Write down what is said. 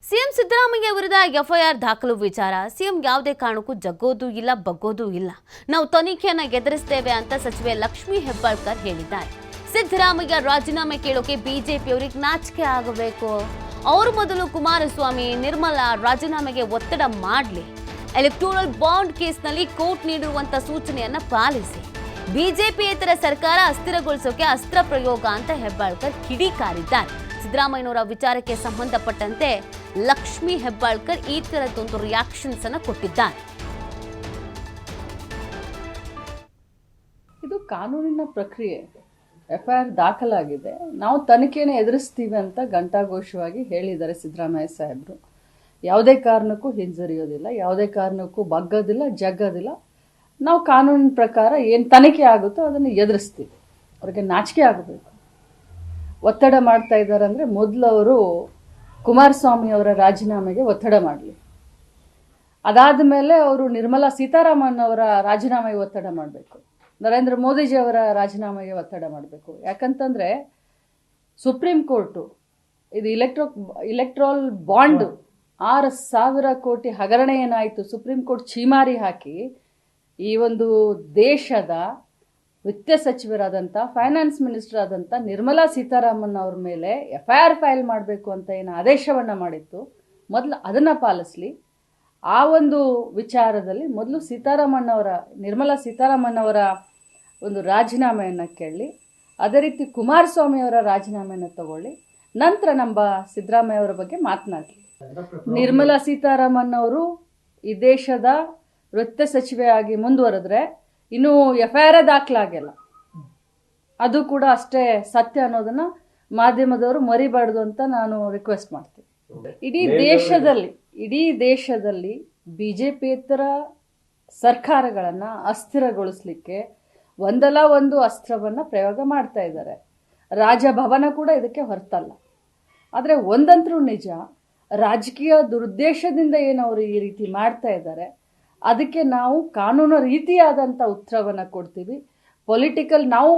CM Siddaramaiah ವಿರುದ್ಧ FIR ದಾಖಲು ವಿಚಾರ ಸಿಎಂ ಯಾವುದೇ ಕಾರಣಕ್ಕೂ ಜಗ್ಗೋದು ಇಲ್ಲ ಬಗ್ಗೋದು ಇಲ್ಲ. ನಾವು ತನಿಖೆಯನ್ನ ಎದುರಿಸ್ತೇವೆ ಅಂತ ಸಚಿವೆ ಲಕ್ಷ್ಮೀ ಹೆಬ್ಬಾಳ್ಕರ್ ಹೇಳಿದ್ದಾರೆ. ಸಿದ್ದರಾಮಯ್ಯ ರಾಜೀನಾಮೆ ಕೇಳೋಕೆ ಬಿಜೆಪಿಯವರಿಗೆ ನಾಚಿಕೆ ಆಗಬೇಕು. ಅವರು ಮೊದಲು ಕುಮಾರಸ್ವಾಮಿ ನಿರ್ಮಲಾ ರಾಜೀನಾಮೆಗೆ ಒತ್ತಡ ಮಾಡಲಿ. ಎಲೆಕ್ಟೋರಲ್ ಬಾಂಡ್ ಕೇಸ್ನಲ್ಲಿ ಕೋರ್ಟ್ ನೀಡಿರುವಂತ ಸೂಚನೆಯನ್ನ ಪಾಲಿಸಿ. ಬಿಜೆಪಿಯೇತರ ಸರ್ಕಾರ ಅಸ್ಥಿರಗೊಳಿಸೋಕೆ ಅಸ್ತ್ರ ಪ್ರಯೋಗ ಅಂತ ಹೆಬ್ಬಾಳ್ಕರ್ ಕಿಡಿಕಾರಿದ್ದಾರೆ. ಸಿದ್ದರಾಮಯ್ಯನವರ ವಿಚಾರಕ್ಕೆ ಸಂಬಂಧಪಟ್ಟಂತೆ ಲಕ್ಷ್ಮೀ ಹೆಬ್ಬಾಳ್ಕರ್ ಈ ತರದೊಂದು ರಿಯಾಕ್ಷನ್ಸ್ ಅನ್ನು ಕೊಟ್ಟಿದ್ದಾರೆ. ಇದು ಕಾನೂನಿನ ಪ್ರಕ್ರಿಯೆ. ಎಫ್ಐಆರ್ ದಾಖಲಾಗಿದೆ, ನಾವು ತನಿಖೆಯನ್ನು ಎದುರಿಸ್ತೀವಿ ಅಂತ ಘಂಟಾಘೋಷವಾಗಿ ಹೇಳಿದ್ದಾರೆ ಸಿದ್ದರಾಮಯ್ಯ ಸಾಹೇಬರು. ಯಾವುದೇ ಕಾರಣಕ್ಕೂ ಹಿಂಜರಿಯೋದಿಲ್ಲ, ಯಾವುದೇ ಕಾರಣಕ್ಕೂ ಬಗ್ಗೋದಿಲ್ಲ, ಜಗ್ಗೋದಿಲ್ಲ. ನಾವು ಕಾನೂನಿನ ಪ್ರಕಾರ ಏನು ತನಿಖೆ ಆಗುತ್ತೋ ಅದನ್ನು ಎದುರಿಸ್ತೀವಿ. ಅವ್ರಿಗೆ ನಾಚಿಕೆ ಆಗಬೇಕು. ಒತ್ತಡ ಮಾಡ್ತಾ ಇದ್ದಾರೆ ಅಂದರೆ ಮೊದಲು ಅವರು ಕುಮಾರಸ್ವಾಮಿ ಅವರ ರಾಜೀನಾಮೆಗೆ ಒತ್ತಡ ಮಾಡಲಿ. ಅದಾದ ಮೇಲೆ ಅವರು ನಿರ್ಮಲಾ ಸೀತಾರಾಮನ್ ಅವರ ರಾಜೀನಾಮೆಗೆ ಒತ್ತಡ ಮಾಡಬೇಕು. ನರೇಂದ್ರ ಮೋದಿಜಿ ಅವರ ರಾಜೀನಾಮೆಗೆ ಒತ್ತಡ ಮಾಡಬೇಕು. ಯಾಕಂತಂದರೆ ಸುಪ್ರೀಂ ಕೋರ್ಟು ಇದು ಇಲೆಕ್ಟ್ರೋಲ್ ಬಾಂಡ್ 6,000 ಕೋಟಿ ಹಗರಣ ಏನಾಯಿತು, ಸುಪ್ರೀಂ ಕೋರ್ಟ್ ಛೀಮಾರಿ ಹಾಕಿ ಈ ಒಂದು ದೇಶದ ವಿತ್ತ ಸಚಿವರಾದಂಥ ಫೈನಾನ್ಸ್ ಮಿನಿಸ್ಟರ್ ಆದಂಥ ನಿರ್ಮಲಾ ಸೀತಾರಾಮನ್ ಅವ್ರ ಮೇಲೆ ಎಫ್ಐಆರ್ ಫೈಲ್ ಮಾಡಬೇಕು ಅಂತ ಏನು ಆದೇಶವನ್ನು ಮಾಡಿತ್ತು, ಮೊದಲು ಅದನ್ನು ಪಾಲಿಸಲಿ. ಆ ಒಂದು ವಿಚಾರದಲ್ಲಿ ಮೊದಲು ನಿರ್ಮಲಾ ಸೀತಾರಾಮನ್ ಅವರ ಒಂದು ರಾಜೀನಾಮೆಯನ್ನು ಕೇಳಲಿ. ಅದೇ ರೀತಿ ಕುಮಾರಸ್ವಾಮಿ ಅವರ ರಾಜೀನಾಮೆಯನ್ನು ತಗೊಳ್ಳಿ. ನಂತರ ನಮ್ಮ ಸಿದ್ದರಾಮಯ್ಯ ಅವರ ಬಗ್ಗೆ ಮಾತನಾಡಲಿ. ನಿರ್ಮಲಾ ಸೀತಾರಾಮನ್ ಅವರು ಈ ದೇಶದ ವಿತ್ತ ಸಚಿವೆಯಾಗಿ ಮುಂದುವರೆದ್ರೆ ಇನ್ನು ಎಫ್ಐಆರ್ ದಾಖಲಾಗಿಲ್ಲ. ಅದು ಕೂಡ ಅಷ್ಟೇ ಸತ್ಯ ಅನ್ನೋದನ್ನ ಮಾಧ್ಯಮದವರು ಮರಿಬಾರ್ದು ಅಂತ ನಾನು ರಿಕ್ವೆಸ್ಟ್ ಮಾಡ್ತೀನಿ. ಇಡೀ ದೇಶದಲ್ಲಿ ಬಿಜೆಪಿಯೇತರ ಸರ್ಕಾರಗಳನ್ನು ಅಸ್ಥಿರಗೊಳಿಸಲಿಕ್ಕೆ ಒಂದಲ್ಲ ಒಂದು ಅಸ್ತ್ರವನ್ನು ಪ್ರಯೋಗ ಮಾಡ್ತಾ ಇದ್ದಾರೆ. ರಾಜಭವನ ಕೂಡ ಇದಕ್ಕೆ ಹೊರತಲ್ಲ. ಆದರೆ ಒಂದಂತರೂ ನಿಜ, ರಾಜಕೀಯ ದುರುದ್ದೇಶದಿಂದ ಏನು ಅವರು ಈ ರೀತಿ ಮಾಡ್ತಾ ಇದ್ದಾರೆ, ಅದಕ್ಕೆ ನಾವು ಕಾನೂನು ರೀತಿಯಾದಂಥ ಉತ್ತರವನ್ನು ಕೊಡ್ತೀವಿ. ನಾವು